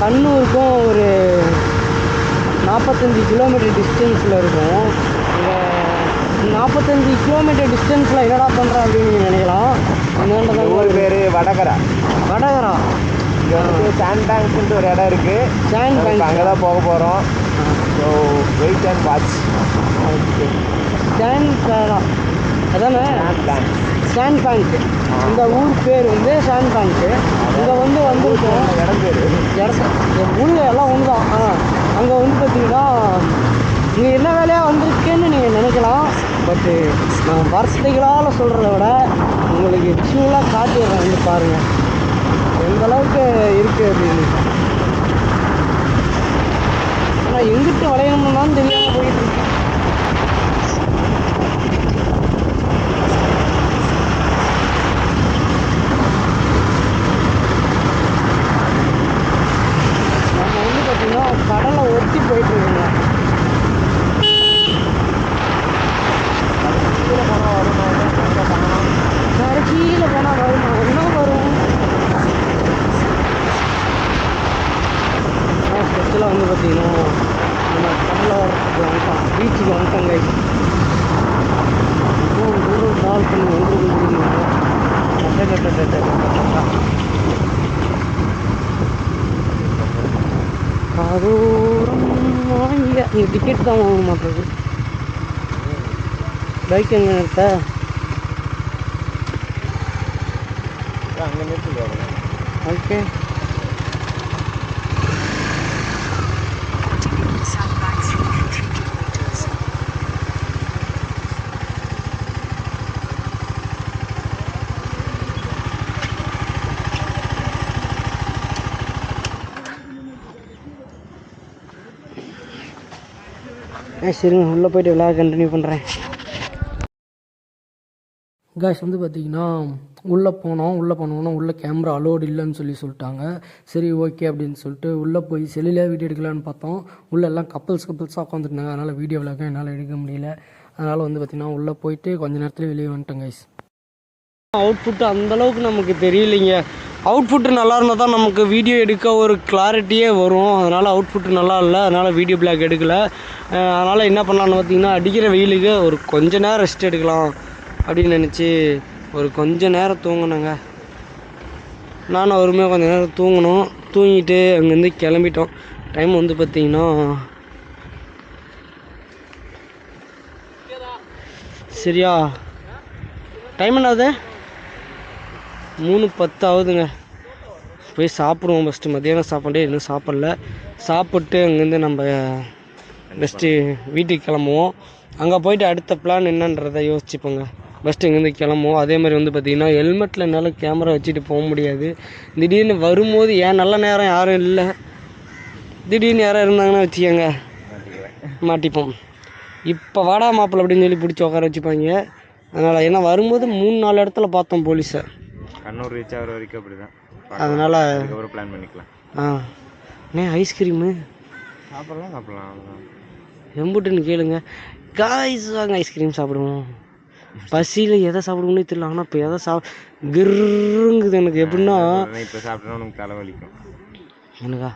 கண்ணூருக்கும் ஒரு 45 கிலோமீட்டர் டிஸ்டன்ஸில் இருக்கும். இந்த 45 கிலோமீட்டர் டிஸ்டன்ஸில் என்னடா பண்ணுறேன் அப்படின்னு நீங்கள் நினைக்கலாம். என்னென்ன ஊர் பேர் வடகரா. வடகரா இங்கே வந்து சாண்ட் பேங்க்ஸ்ன்ட்டு ஒரு இடம் இருக்குது. சாண்ட் பேங்க் அங்கே தான் போக போகிறோம். So wait and watch. Okay, sand bank அதானே? Sand bank. இந்த ஊர் பேர் வந்து சாண்ட் பேங்க்கு. இங்கே வந்து வந்துருக்கோம். இடம் பேர் ஊரில் எல்லாம் ஒன்று தான். அங்கே வந்து பார்த்தீங்கன்னா இங்கே என்ன வேலையாக வந்திருக்கேன்னு நீங்கள் நினைக்கலாம். பட்டு நான் வார்த்தைகளால் சொல்கிறத விட உங்களுக்கு விஷுவலாக காட்டிடுறேன். வந்து பாருங்கள் எந்தளவுக்கு இருக்குது அப்படின்னு. ஆனால் எங்கிட்ட வளையணும்னான்னு தெரியாமல் போயிட்டுருக்கேன். கடலை ஒட்டி போயிட்டு இருக்குங்க. கீழே போனால் வருமா? என்ன வரும்? ஸ்பெஷலாக வந்து பார்த்தீங்கன்னா நம்ம கடலை வந்துட்டோம், பீச்சுக்கு வந்துட்டோங்க. தூரம் கால் பண்ணி வந்து காதோரம் வாங்க. இங்கே டிக்கெட் தான் வாங்க மாட்டேங்குது. பைக் எங்கே நிறுத்த? அங்கே நிறுத்தி. ஓகே, சரிங்க, உள்ளே போய்ட்டு விளையாட கண்டினியூ பண்ணுறேன். காய்ஸ் வந்து பார்த்திங்கன்னா உள்ளே போனோன்னா உள்ளே கேமரா அலோடு இல்லைன்னு சொல்லிட்டாங்க. சரி ஓகே அப்படின்னு சொல்லிட்டு உள்ளே போய் செல்லில் வீடியோ எடுக்கலான்னு பார்த்தோம். உள்ளே எல்லாம் கப்புள்ஸாக உட்காந்துருந்தாங்க. அதனால் வீடியோ விளாக என்னால் எடுக்க முடியல. அதனால் வந்து பார்த்திங்கன்னா உள்ளே போயிட்டு கொஞ்சம் நேரத்தில் வெளியே வந்துட்டேன் கைஸ். அவுட்புட்டு அந்தளவுக்கு நமக்கு தெரியலைங்க. அவுட்புட்டு நல்லா இருந்தால் தான் நமக்கு வீடியோ எடுக்க ஒரு கிளாரிட்டியே வரும். அதனால் அவுட்புட்டு நல்லா இல்லை, அதனால் வீடியோ பிளாக் எடுக்கலை. அதனால் என்ன பண்ணலான்னு பார்த்தீங்கன்னா அடிக்கிற வெயிலுக்கு ஒரு கொஞ்ச நேரம் ரெஸ்ட் எடுக்கலாம் அப்படின்னு நினச்சி ஒரு கொஞ்ச நேரம் தூங்கினேங்க. நானும் அவருமே கொஞ்சம் நேரம் தூங்கிட்டு அங்கேருந்து கிளம்பிட்டோம். டைம் வந்து பார்த்திங்கன்னா சரியா டைம் என்னாவது 3:10 ஆகுதுங்க. போய் சாப்பிடுவோம் ஃபஸ்ட்டு. மத்தியானம் சாப்பாடே இன்னும் சாப்பிடல. சாப்பிட்டு அங்கேருந்து நம்ம ஃபஸ்ட்டு வீட்டுக்கு கிளம்புவோம். அங்கே போயிட்டு அடுத்த பிளான் என்னன்றதை யோசிச்சுப்போங்க. ஃபஸ்ட்டு இங்கேருந்து கிளம்புவோம். அதே மாதிரி வந்து பார்த்திங்கன்னா ஹெல்மெட்டில் என்னால் கேமரா வச்சுட்டு போக முடியாது. திடீர்னு வரும்போது ஏன் நல்ல நேரம் யாரும் இல்லை, திடீர்னு யாரும் இருந்தாங்கன்னா வச்சுக்கோங்க மாட்டிப்போம். இப்போ வாடா மாப்பிள்ள அப்படின்னு சொல்லி பிடிச்சி உட்கார வச்சுப்பாங்க. அதனால் ஏன்னா வரும்போது 3-4 இடத்துல பார்த்தோம் போலீஸை. கண்ணூர் ரீச் ஆகிற வரைக்கும் அப்படி தான். அதனால் அதுக்கப்புறம் பிளான் பண்ணிக்கலாம். ஐஸ்கிரீமு சாப்பிட்லாம் எம்புட்டுன்னு கேளுங்க காய்ஸ். வாங்க ஐஸ்கிரீம் சாப்பிடுவோம். பசியில் எதை சாப்பிடுவோன்னே தெரியல. ஆனால் இப்போ எதை கிருங்குது எனக்கு. எப்படின்னா இப்போ சாப்பிட்டோன்னா உனக்கு தலைவலிக்கும். எனக்கா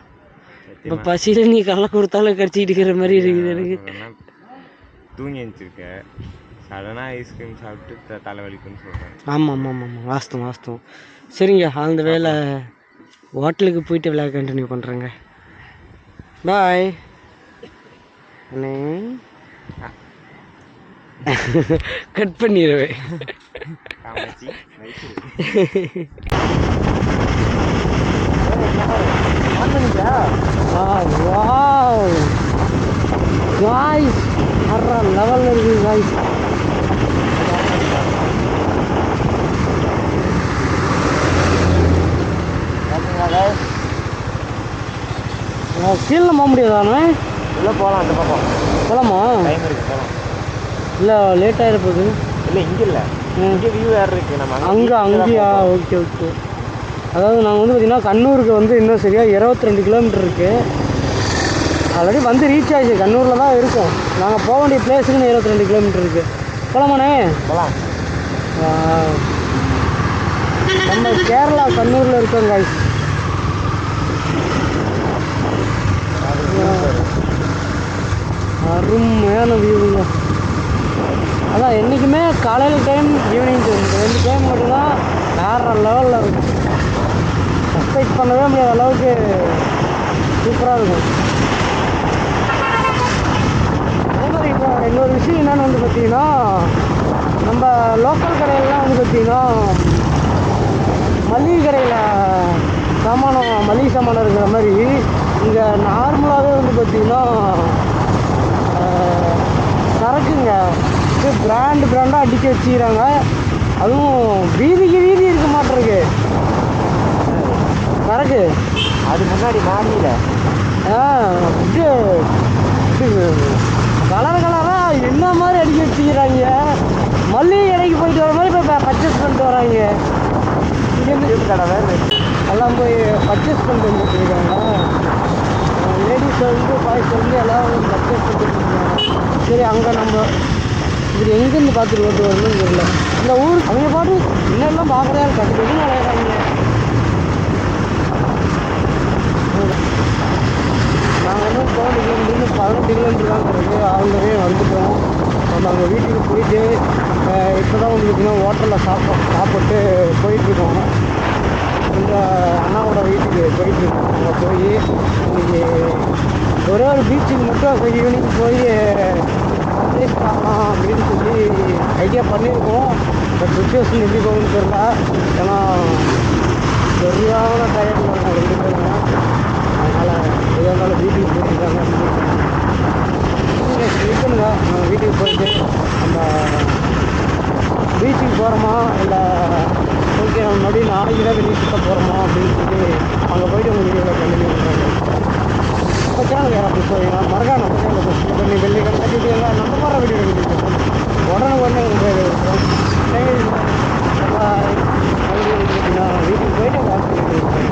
இப்போ பசியில் நீ கடலை கொடுத்தாலும் கடிச்சிக்கிட்டு இருக்கிற மாதிரி இருக்குது எனக்கு. தூங்கி எழுந்திருக்க சடனாக ஐஸ்கிரீம் சாப்பிட்டு தலைவலிக்குன்னு சொல்கிறேன். ஆமாம் வாஸ்தவம். சரிங்க, அந்த வேலை ஹோட்டலுக்கு போயிட்டு விளையாட கண்டினியூ பண்ணுறேங்க. பாய். கட் பண்ணிடுவேன். காய்ஸ் லெவலில் இருக்குது காய்ஸ். கீழே போக முடியாதானே? உள்ளே போகலாம், அந்த பக்கம் போகலாமா? டைம் இருக்குது, போகலாம். இல்லை லேட் ஆகிட போகுது. இல்லை இங்கே இல்லை, இங்கே வியூ வேறு இருக்குது. நம்ம அங்கேயா? Okay okay. அதாவது நாங்கள் வந்து பார்த்திங்கன்னா கண்ணூருக்கு வந்து இன்னும் சரியாக 22 கிலோமீட்டர் இருக்குது. ஆல்ரெடி வந்து ரீச் ஆகிடுச்சு, கண்ணூரில் தான் இருக்கோம். நாங்கள் போக வேண்டிய பிளேஸுக்குன்னு 22 கிலோமீட்டர் இருக்குது. போகலாமாண்ணே? போகலாம். நம்ம கேரளா கண்ணூரில் இருக்கோம் காய்ஸ். அருமையான வியூங்க. அதான் என்றைக்குமே காலையில் டைம், ஈவினிங் டைம், 2 டைம் மட்டும்தான் வேறு லெவலில் இருக்கும். எக்ஸ்பெக்ட் பண்ணவே முடியாத அளவுக்கு சூப்பராக இருக்கும். அதே மாதிரி இப்போ இன்னொரு விஷயம் என்னென்னு வந்து பார்த்திங்கன்னா, நம்ம லோக்கல் கடையிலலாம் வந்து பார்த்திங்கன்னா மளிகை கடையில் மளிகை சாமானம் இருக்கிற மாதிரி இங்கே நார்மலாகவே வந்து பார்த்திங்கன்னா சரக்குங்க இது பிராண்டாக அடிக்க வச்சுக்கிறாங்க. அதுவும் வீதிக்கு வீதி இருக்க மாட்டிருக்கு சரக்கு. அது முன்னாடி மாறியில இது கலர் கலராக என்ன மாதிரி அடிக்க வச்சுக்கிறாங்க. மல்லிகை கடைக்கு போயிட்டு வர மாதிரி இப்போ பர்ச்சேஸ் பண்ணிட்டு வராங்க. இங்கேருந்து கடை வேறு எல்லாம் போய் பர்ச்சேஸ் பண்ணிட்டு வந்துட்டுருக்காங்க. லேடிஸ் வந்து பாய்ஸ் வந்து எல்லாம் பர்ச்சேஸ் பண்ணிட்டு இருக்காங்க. சரி, அங்கே நம்ம இது எங்கேருந்து பார்த்துட்டு ஓட்டு வரணும்னு தெரியல. இந்த ஊர் அவங்க பாட்டு இன்னெல்லாம் பார்க்குறதா கட்டுக்கட்டுன்னு விளையாடுறாங்க. நாங்கள் இன்னும் 18 கிலோமீட்டர் தான் இருக்குது. ஆல்ரெடி வந்துட்டோம். நம்ம அங்கே வீட்டுக்கு போயிட்டு இப்போ தான் வந்துருக்குன்னா ஹோட்டலில் சாப்பிட்டு போயிட்டுருக்கோம். இந்த அண்ணாவோட வீட்டுக்கு போயிட்டுருக்கோம். அங்கே போய் இன்றைக்கி ஒரே ஒரு பீச்சுக்கு மட்டும் ஈவினிங் போய் சர்ப்ரைஸ் பண்ணலாம் அப்படின்னு சொல்லி ஐடியா பண்ணியிருக்கோம். பட் சுச்சுவேஷன் எப்படி போகுதுன்னு தெரியல. ஏன்னா சரியான டயர்டில் இருக்கும் 2 பேரும். அதனால் எதாக இருந்தாலும் வீட்டுக்கு போயிருக்காங்க. இருக்குங்க, நம்ம வீட்டுக்கு போயிட்டு நம்ம பீச்சுக்கு போகிறோமா இல்லை ஓகே நம்ம மறுபடியும் நாளைக்கு தான் வெளியே சுற்ற போகிறோமா அப்படின்னு சொல்லி அங்கே போய்ட்டு உங்கள் வீடியோவில் கண்டினியூ பண்ணுறாங்க. இப்போ சேனல் யாரும் அப்படி போவீங்க மறக்காம நம்ம சேனலை சப்ஸ்கிரைப் பண்ணி வெள்ளி கண்டிப்பாக நம்ம போகிற வீடியோ உடனே வீட்டுக்கு போயிட்டு வாட்ச் பண்ணிட்டு இருக்கேன்.